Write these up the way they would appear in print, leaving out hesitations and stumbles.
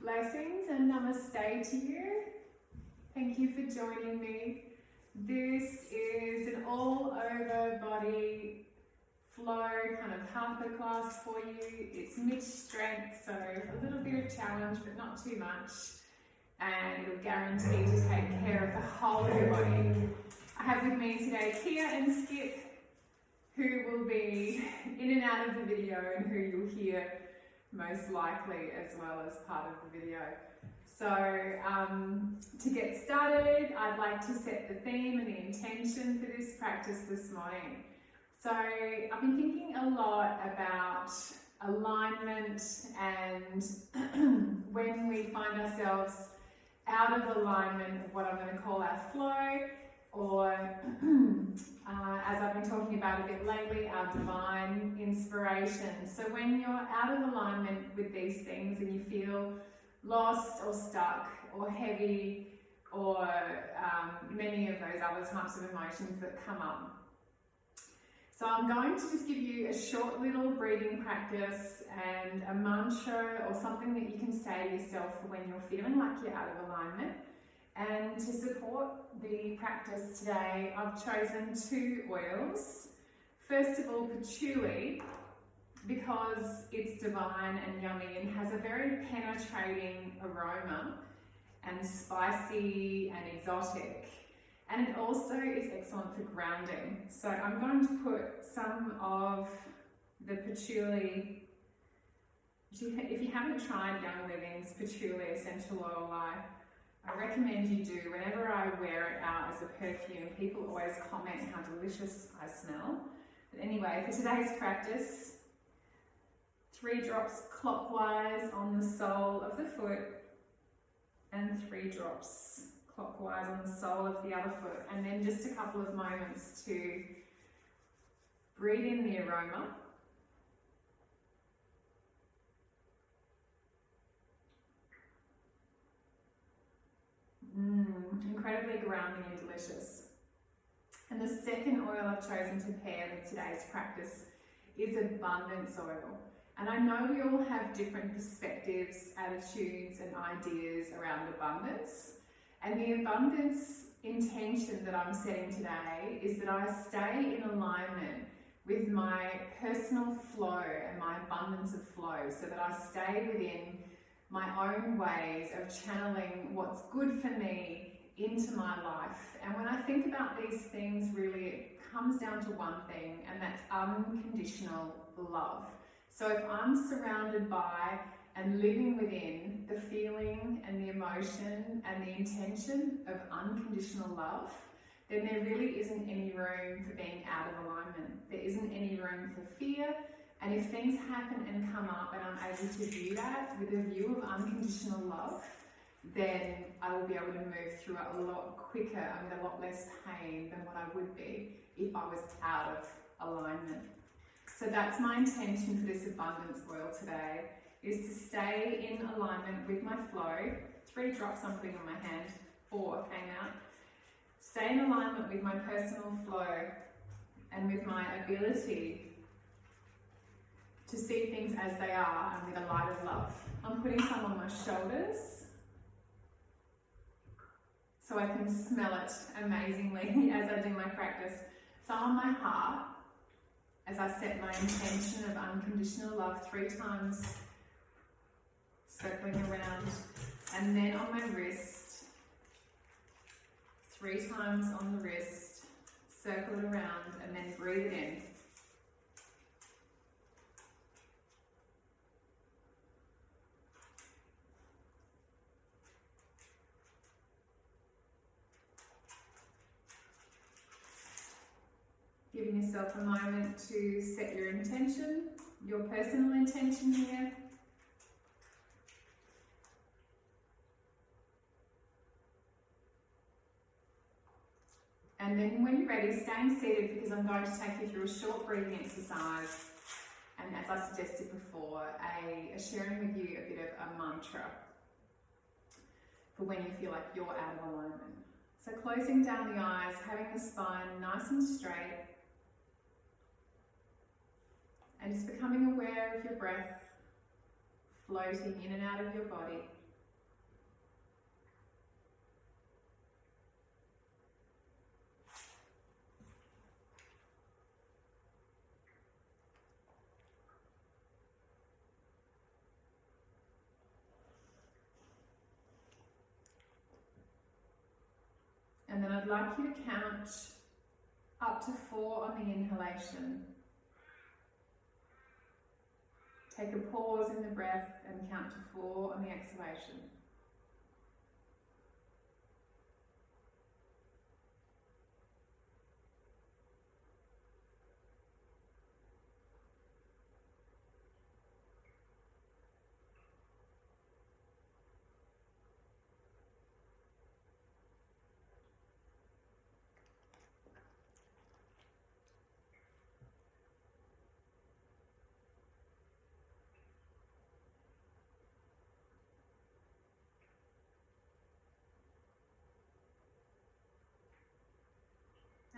Blessings and namaste to you. Thank you for joining me. This is an all over body flow kind of hatha class for you. It's mixed strength, so a little bit of challenge but not too much, and it'll guarantee to take care of the whole of your body. I have with me today Kia and Skip, who will be in and out of the video and who you'll hear most likely as well as part of the video. So to get started, I'd like to set the theme and the intention for this practice this morning. So I've been thinking a lot about alignment and when we find ourselves out of alignment, what I'm going to call our flow, or as I've been talking about a bit lately, our divine inspiration. So when you're out of alignment with these things and you feel lost or stuck or heavy or many of those other types of emotions that come up. So I'm going to just give you a short little breathing practice and a mantra or something that you can say to yourself for when you're feeling like you're out of alignment. And to support the practice today, I've chosen 2 oils. First of all, patchouli, because it's divine and yummy and has a very penetrating aroma and spicy and exotic. And it also is excellent for grounding. So I'm going to put some of the patchouli. If you haven't tried Ylang Ylang Ylangling's patchouli essential oil, I recommend you do. Whenever I wear it out as a perfume, people always comment how delicious I smell. But anyway, for today's practice, 3 drops clockwise on the sole of the foot and 3 drops clockwise on the sole of the other foot. And then just a couple of moments to breathe in the aroma. Incredibly grounding and delicious. And the second oil I've chosen to pair with today's practice is abundance oil. And I know we all have different perspectives, attitudes and ideas around abundance. And the abundance intention that I'm setting today is that I stay in alignment with my personal flow and my abundance of flow, so that I stay within my own ways of channeling what's good for me into my life. And when I think about these things, really it comes down to one thing, and that's unconditional love. So if I'm surrounded by and living within the feeling and the emotion and the intention of unconditional love, then there really isn't any room for being out of alignment. There isn't any room for fear. And if things happen and come up and I'm able to view that with a view of unconditional love, then I will be able to move through it a lot quicker and with a lot less pain than what I would be if I was out of alignment. So that's my intention for this abundance oil today, is to stay in alignment with my flow. 3 drops I'm putting on my hand, 4 came out. Stay in alignment with my personal flow and with my ability to see things as they are and with a light of love. I'm putting some on my shoulders so I can smell it amazingly as I do my practice. Some on my heart as I set my intention of unconditional love 3 times, circling around, and then on my wrist, 3 times on the wrist, circle it around, and then breathe it in. Giving yourself a moment to set your intention, your personal intention here. And then when you're ready, staying seated, because I'm going to take you through a short breathing exercise. And as I suggested before, sharing with you a bit of a mantra for when you feel like you're out of alignment. So closing down the eyes, having the spine nice and straight. And just becoming aware of your breath floating in and out of your body. and I'd like you to count up to 4 on the inhalation. Take a pause in the breath and count to 4 on the exhalation.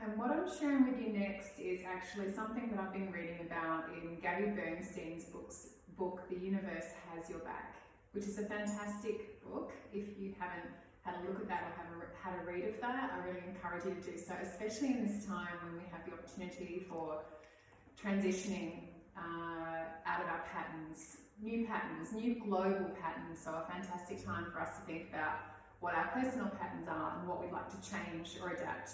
And what I'm sharing with you next is actually something that I've been reading about in Gabby Bernstein's book, The Universe Has Your Back, which is a fantastic book. If you haven't had a look at that or had a read of that, I really encourage you to do so, especially in this time when we have the opportunity for transitioning out of our patterns, new global patterns. So a fantastic time for us to think about what our personal patterns are and what we'd like to change or adapt.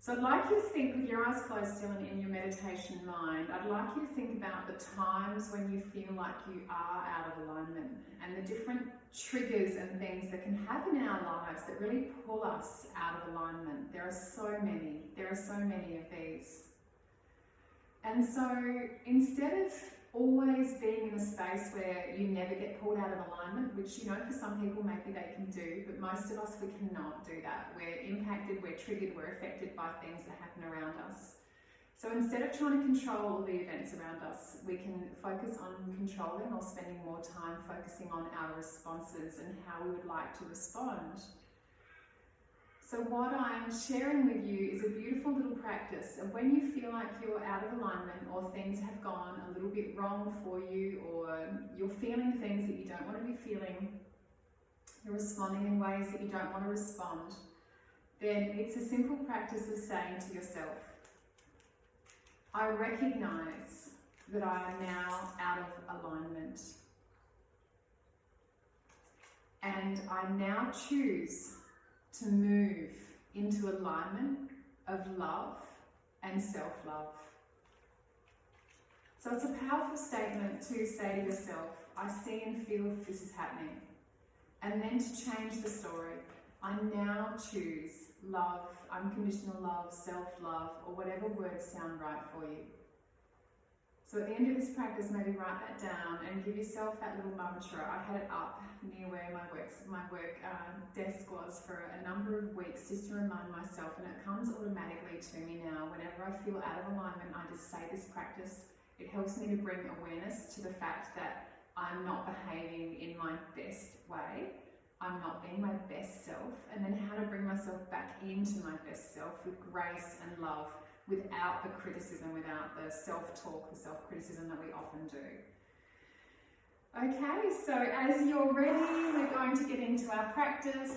So I'd like you to think, with your eyes closed still and in your meditation mind, I'd like you to think about the times when you feel like you are out of alignment and the different triggers and things that can happen in our lives that really pull us out of alignment. There are so many of these. And so instead of always being in a space where you never get pulled out of alignment, which, you know, for some people maybe they can do, but most of us, we cannot do that. We're impacted, we're triggered, we're affected by things that happen around us. So instead of trying to control all the events around us, we can focus on controlling or spending more time focusing on our responses and how we would like to respond. So what I'm sharing with you is a beautiful little practice of when you feel like you're out of alignment or things have gone a little bit wrong for you, or you're feeling things that you don't want to be feeling, you're responding in ways that you don't want to respond, then it's a simple practice of saying to yourself, I recognize that I am now out of alignment, and I now choose to move into alignment of love and self-love. So it's a powerful statement to say to yourself, I see and feel this is happening. And then to change the story, I now choose love, unconditional love, self-love, or whatever words sound right for you. So at the end of this practice, maybe write that down and give yourself that little mantra. I had it up near where my work desk was for a number of weeks, just to remind myself, and it comes automatically to me now. Whenever I feel out of alignment, I just say this practice. It helps me to bring awareness to the fact that I'm not behaving in my best way. I'm not being my best self, and then how to bring myself back into my best self with grace and love, without the criticism, without the self-talk, the self-criticism that we often do. Okay, so as you're ready, we're going to get into our practice.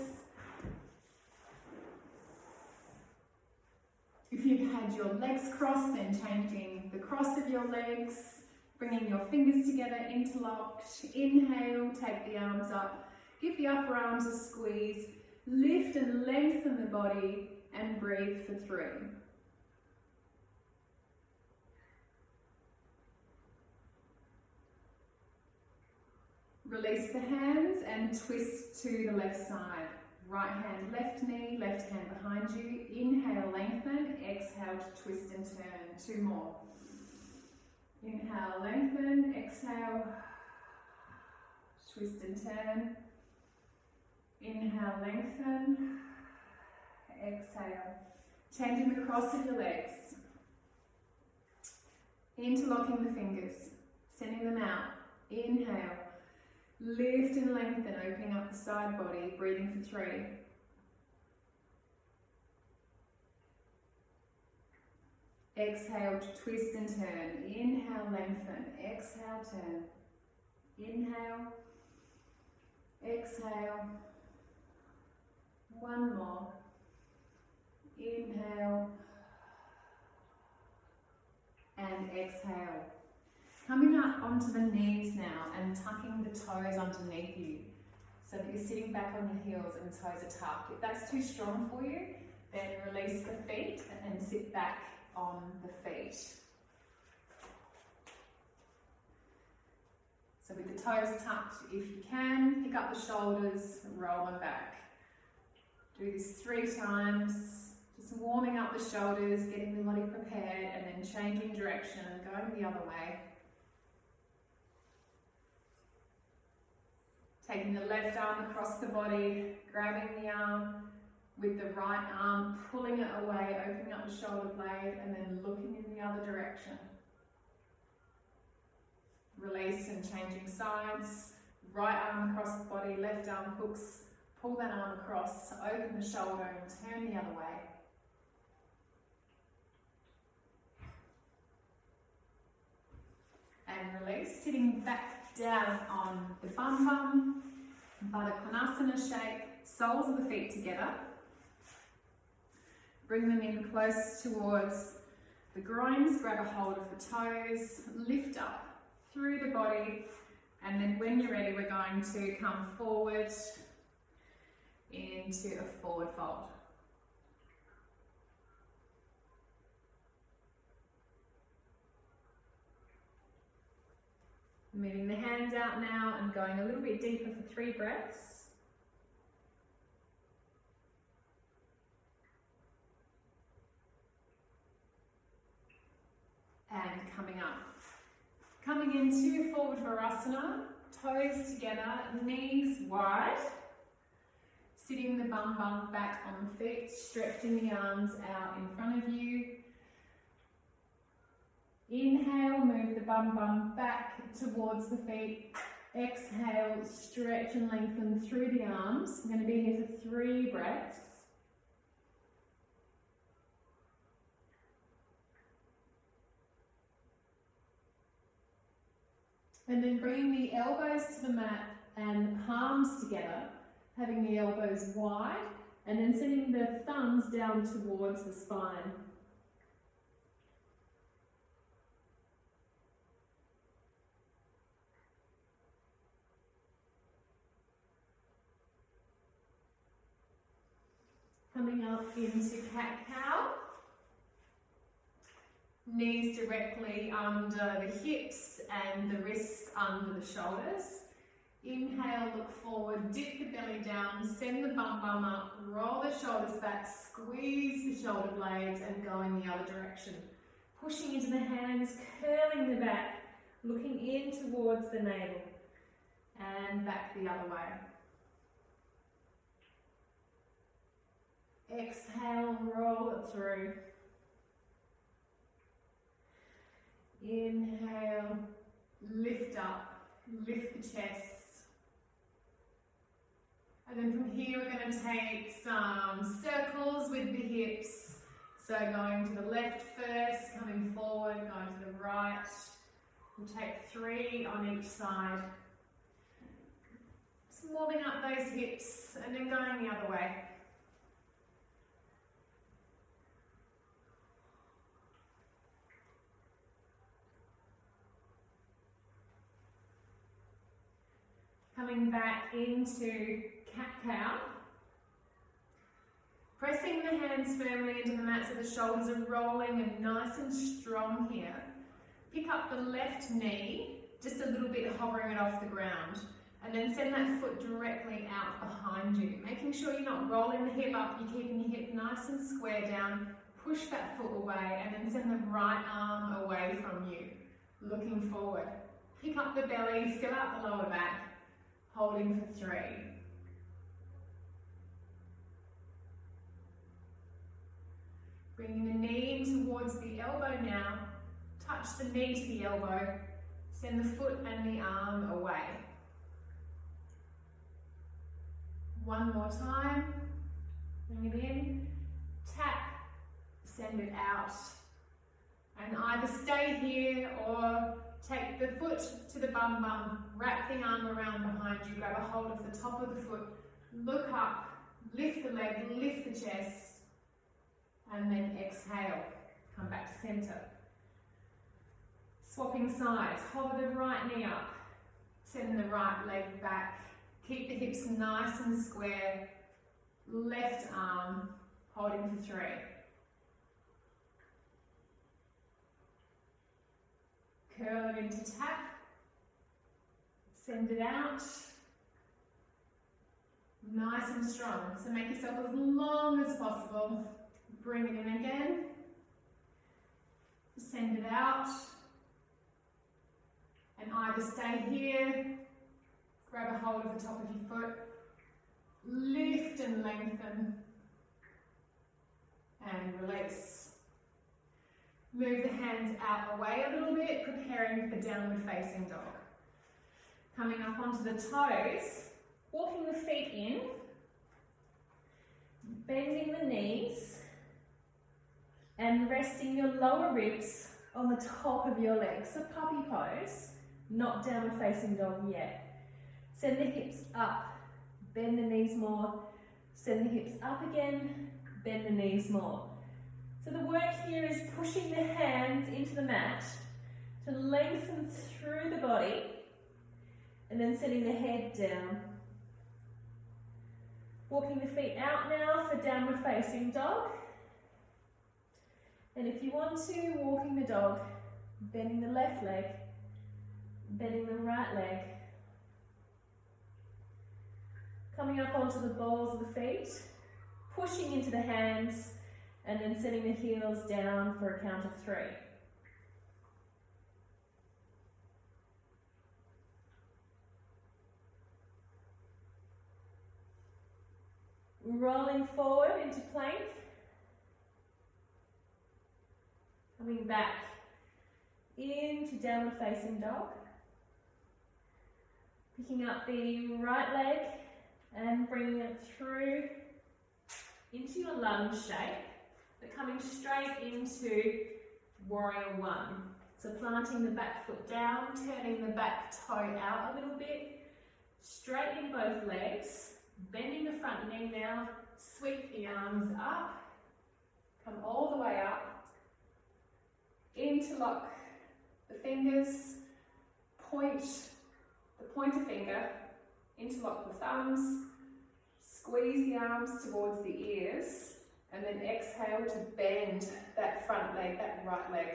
If you've had your legs crossed, then changing the cross of your legs, bringing your fingers together, interlocked. Inhale, take the arms up, give the upper arms a squeeze, lift and lengthen the body, and breathe for 3. Release the hands and twist to the left side. Right hand, left knee, left hand behind you. Inhale, lengthen. Exhale to twist and turn. 2 more. Inhale, lengthen. Exhale. Twist and turn. Inhale, lengthen. Exhale. Changing the cross of your legs. Interlocking the fingers. Sending them out. Inhale. Lift and lengthen, opening up the side body, breathing for 3. Exhale to twist and turn. Inhale, lengthen. Exhale, turn. Inhale. Exhale. 1 more. Inhale. And exhale. Coming up onto the knees now and tucking the toes underneath you. so that you're sitting back on your heels and toes are tucked. If that's too strong for you, then release the feet and sit back on the feet. So with the toes tucked, if you can, pick up the shoulders, roll them back. Do this 3 times, just warming up the shoulders, getting the body prepared, and then changing direction and going the other way. Taking the left arm across the body, grabbing the arm with the right arm, pulling it away, opening up the shoulder blade, and then looking in the other direction. Release and changing sides. Right arm across the body, left arm hooks, pull that arm across, open the shoulder and turn the other way. And release, sitting back down on the bum, Baddha Konasana shape, soles of the feet together. Bring them in close towards the groins, grab a hold of the toes, lift up through the body, and then when you're ready, we're going to come forward into a forward fold. Moving the hands out now and going a little bit deeper for 3 breaths. And coming up. Coming into forward Virasana, toes together, knees wide. Sitting the bum back on the feet, stretching the arms out in front of you. Inhale, move the bum back towards the feet. Exhale, stretch and lengthen through the arms. I'm going to be here for 3 breaths. And then bringing the elbows to the mat and palms together, having the elbows wide, and then sending the thumbs down towards the spine. Coming up into cat-cow. Knees directly under the hips and the wrists under the shoulders. Inhale, look forward, dip the belly down, send the bum up, roll the shoulders back, squeeze the shoulder blades and go in the other direction. Pushing into the hands, curling the back, looking in towards the navel and back the other way. Exhale, roll it through. Inhale, lift up, lift the chest. And then from here we're going to take some circles with the hips. So going to the left first, coming forward, going to the right. We'll take 3 on each side. Just warming up those hips and then going the other way. Coming back into cat-cow. Pressing the hands firmly into the mat so the shoulders are rolling and nice and strong here. Pick up the left knee, just a little bit hovering it off the ground. And then send that foot directly out behind you. Making sure you're not rolling the hip up, you're keeping your hip nice and square down. Push that foot away and then send the right arm away from you. Looking forward. Pick up the belly, fill out the lower back. Holding for 3. Bringing the knee towards the elbow now. Touch the knee to the elbow. Send the foot and the arm away. One more time. Bring it in. Tap. Send it out. And either stay here or take the foot to the bum, wrap the arm around behind you, grab a hold of the top of the foot, look up, lift the leg, lift the chest, and then exhale, come back to center. Swapping sides, hover the right knee up, send the right leg back, Keep the hips nice and square. Left arm, holding for 3. Curl it into tap. Send it out. Nice and strong. So make yourself as long as possible. Bring it in again. Send it out. And either stay here, grab a hold of the top of your foot, lift and lengthen, and release. Move the hands out away a little bit, preparing for downward facing dog. Coming up onto the toes, walking the feet in, bending the knees, and resting your lower ribs on the top of your legs. So puppy pose, not downward facing dog yet. Send the hips up, bend the knees more, send the hips up again, bend the knees more. So the work here is pushing the hands into the mat to lengthen through the body and then setting the head down. Walking the feet out now for downward facing dog. And if you want to, walking the dog, bending the left leg, bending the right leg. Coming up onto the balls of the feet, pushing into the hands, and then setting the heels down for a count of 3. Rolling forward into plank. Coming back into downward facing dog. Picking up the right leg and bringing it through into your lunge shape, but coming straight into warrior 1. So planting the back foot down, turning the back toe out a little bit, straightening both legs, bending the front knee now, sweep the arms up, come all the way up, interlock the fingers, point the pointer finger, interlock the thumbs, squeeze the arms towards the ears, and then exhale to bend that front leg, that right leg.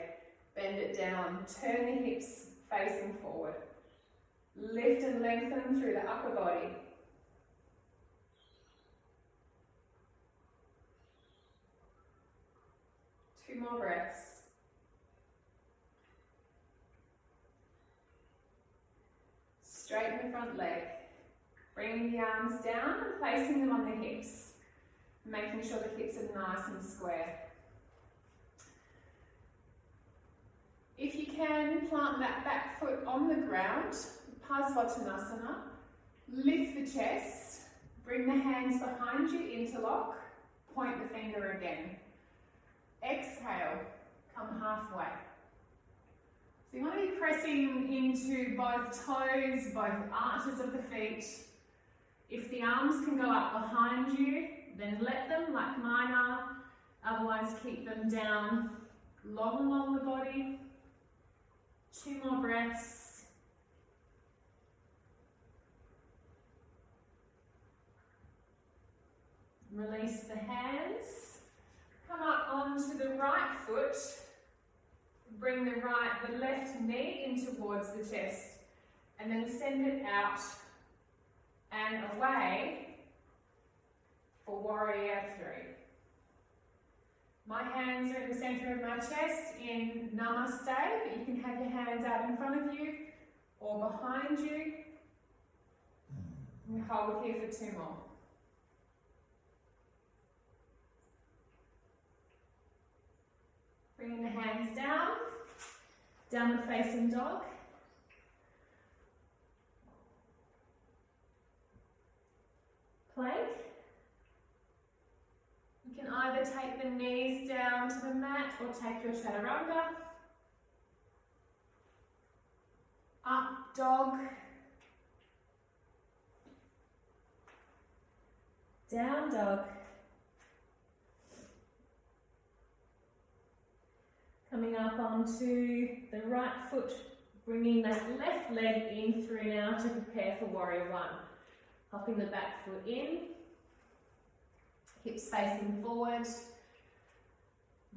Bend it down, turn the hips facing forward. Lift and lengthen through the upper body. Two more breaths. Straighten the front leg. Bringing the arms down and placing them on the hips. Making sure the hips are nice and square. If you can, plant that back foot on the ground, Parsvottanasana. Lift the chest. Bring the hands behind you, interlock. Point the finger again. Exhale, come halfway. So you want to be pressing into both toes, both arches of the feet. If the arms can go up behind you, then let them, like mine are. Otherwise, keep them down long along the body. 2 more breaths. Release the hands. Come up onto the right foot. Bring the left knee in towards the chest. And then send it out and away for warrior 3. My hands are in the center of my chest in Namaste, but you can have your hands out in front of you or behind you. We hold here for 2 more. Bringing the hands down, downward facing dog. Plank. You can either take the knees down to the mat or take your chaturanga. Up dog. Down dog. Coming up onto the right foot, bringing that left leg in through now to prepare for warrior 1. Hopping the back foot in, hips facing forward,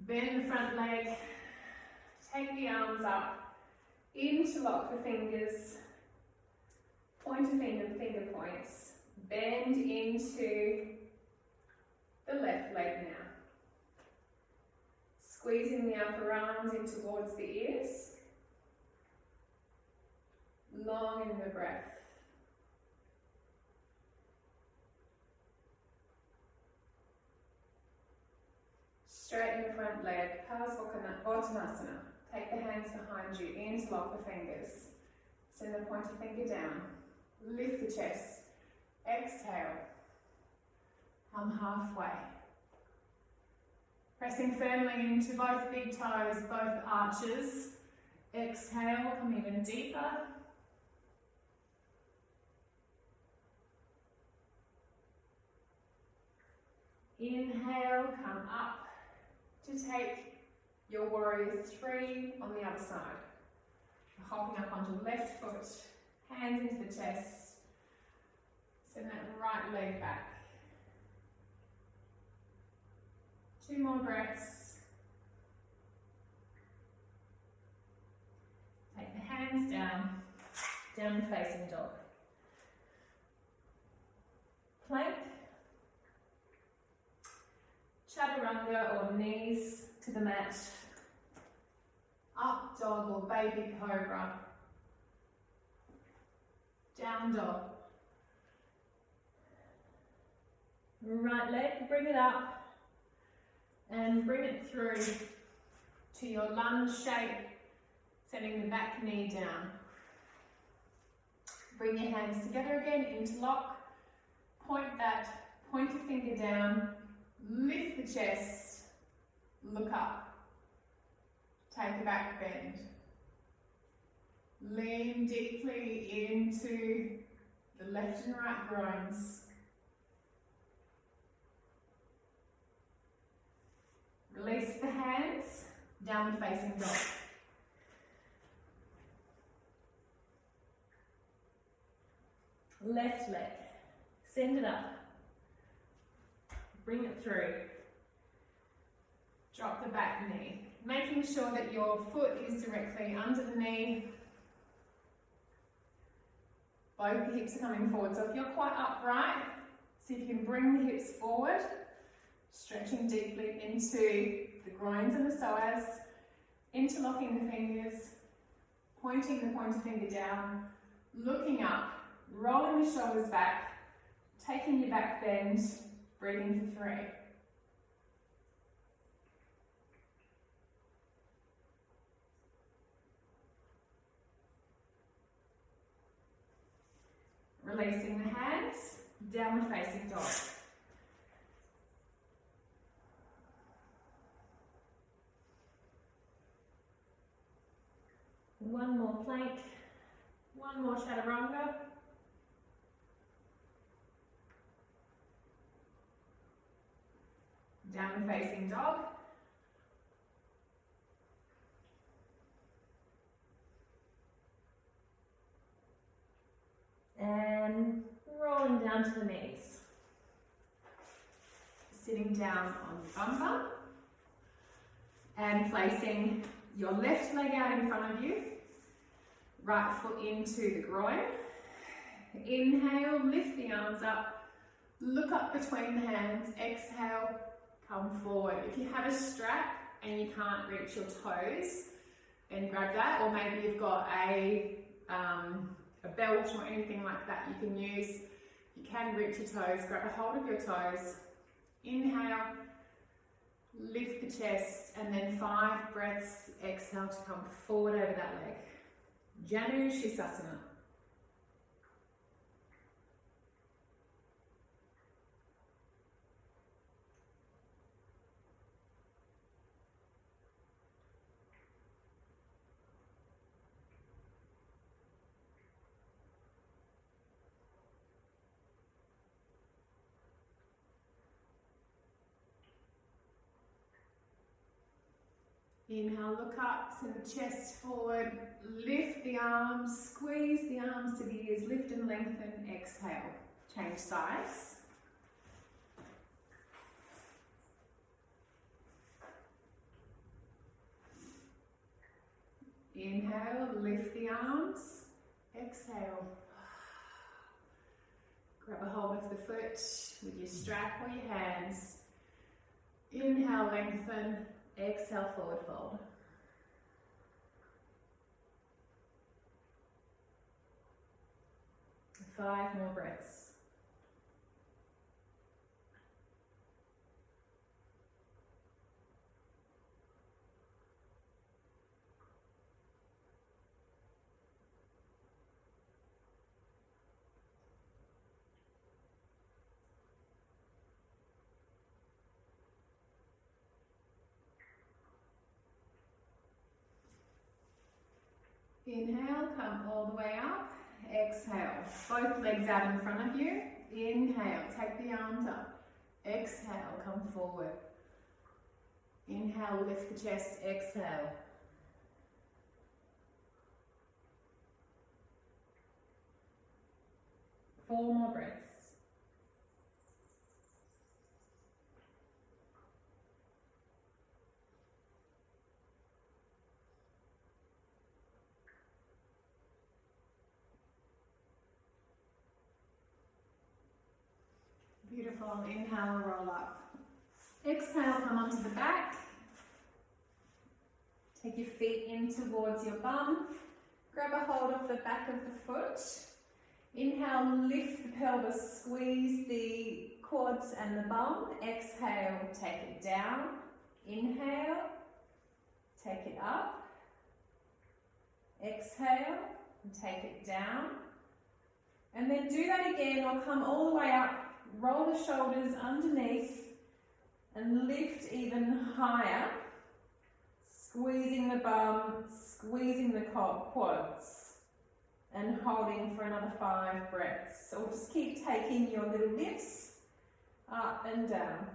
bend the front leg, take the arms up, interlock the fingers, pointer finger, finger points, bend into the left leg now. Squeezing the upper arms in towards the ears, long in the breath. Straighten the front leg, Parsvottanasana. Take the hands behind you, interlock the fingers. Send the pointer finger down. Lift the chest. Exhale. Come halfway. Pressing firmly into both big toes, both arches. Exhale, come even deeper. Inhale, come up to take your warrior 3 on the other side. Hopping up onto the left foot, hands into the chest. Send that right leg back. 2 more breaths. Take the hands down, down facing dog. Plank. Chaturanga or knees to the mat. Up dog or baby cobra. Down dog. Right leg, bring it up and bring it through to your lunge shape, sending the back knee down. Bring your hands together again, interlock. Point that pointer finger down. Lift the chest, look up, take a back bend. Lean deeply into the left and right groins. Release the hands, downward facing dog. Left leg, send it up. Bring it through. Drop the back knee. Making sure that your foot is directly under the knee. Both the hips are coming forward. So if you're quite upright, see if you can bring the hips forward. Stretching deeply into the groins and the psoas. Interlocking the fingers. Pointing the pointer finger down. Looking up. Rolling the shoulders back. Taking your back bend. Breathing for 3. Releasing the hands, downward facing dog. One more plank, one more chaturanga. Downward facing dog. And rolling down to the knees. Sitting down on the bumper. And placing your left leg out in front of you. Right foot into the groin. Inhale, lift the arms up. Look up between the hands. Exhale. Come forward. If you have a strap and you can't reach your toes, then grab that, or maybe you've got a belt or anything like that you can use. You can reach your toes, grab a hold of your toes. Inhale, lift the chest, and then 5 breaths, exhale to come forward over that leg. Janu Shisasana. Inhale, look up, send the chest forward, lift the arms, squeeze the arms to the ears, lift and lengthen, exhale. Change sides. Inhale, lift the arms. Exhale. Grab a hold of the foot with your strap or your hands. Inhale, lengthen. Exhale, forward fold. Five more breaths. Inhale, come all the way up. Exhale, both legs out in front of you. Inhale, take the arms up. Exhale, come forward. Inhale, lift the chest. Exhale. Four more breaths. Beautiful. Inhale, roll up. Exhale, come onto the back. Take your feet in towards your bum. Grab a hold of the back of the foot. Inhale, lift the pelvis, squeeze the quads and the bum. Exhale, take it down. Inhale, take it up. Exhale, and take it down. And then do that again, or come all the way up. Roll the shoulders underneath and lift even higher, squeezing the bum, squeezing the quads, and holding for another 5 breaths. So just keep taking your little lifts up and down.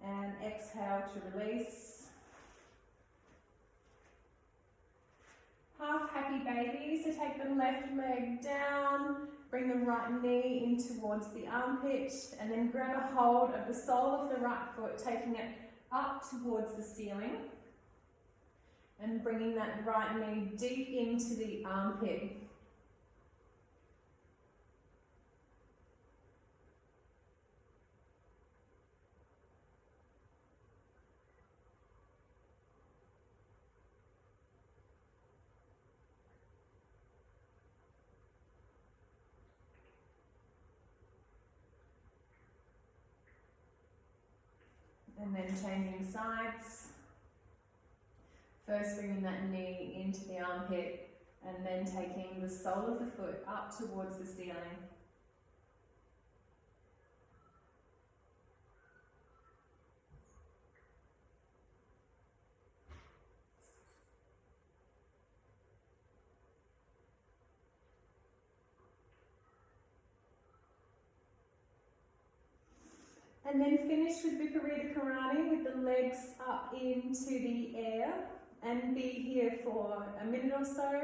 And exhale to release. Half happy baby, so take the left leg down, bring the right knee in towards the armpit, and then grab a hold of the sole of the right foot, taking it up towards the ceiling, and bringing that right knee deep into the armpit. And then changing sides. First bringing that knee into the armpit and then taking the sole of the foot up towards the ceiling. And then finish with Viparita Karani with the legs up into the air, and be here for a minute or so.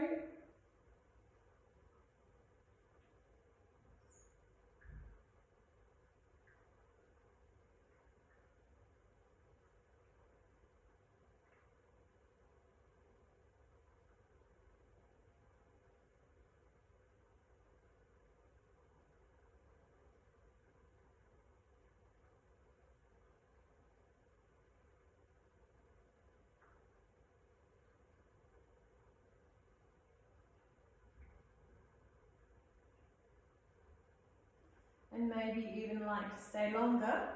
And maybe you even like to stay longer.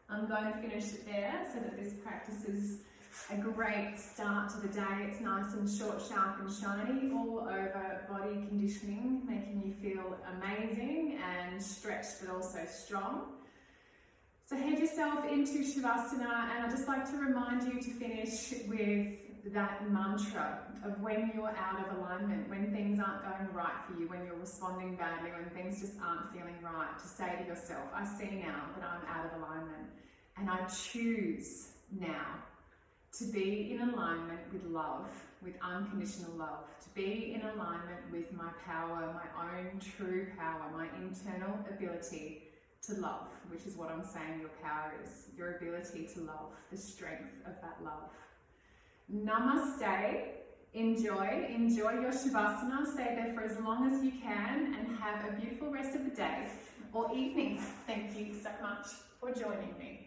I'm going to finish it there so that this practice is a great start to the day. It's nice and short, sharp and shiny, all over body conditioning, making you feel amazing and stretched but also strong. So head yourself into Shavasana, and I'd just like to remind you to finish with that mantra of when you're out of alignment, when things aren't going right for you, when you're responding badly, when things just aren't feeling right, to say to yourself, I see now that I'm out of alignment, and I choose now to be in alignment with love, with unconditional love, to be in alignment with my power, my own true power, my internal ability to love, which is what I'm saying your power is, your ability to love, the strength of that love. Namaste. Enjoy your Shavasana. Stay there for as long as you can and have a beautiful rest of the day or evening. Thank you so much for joining me.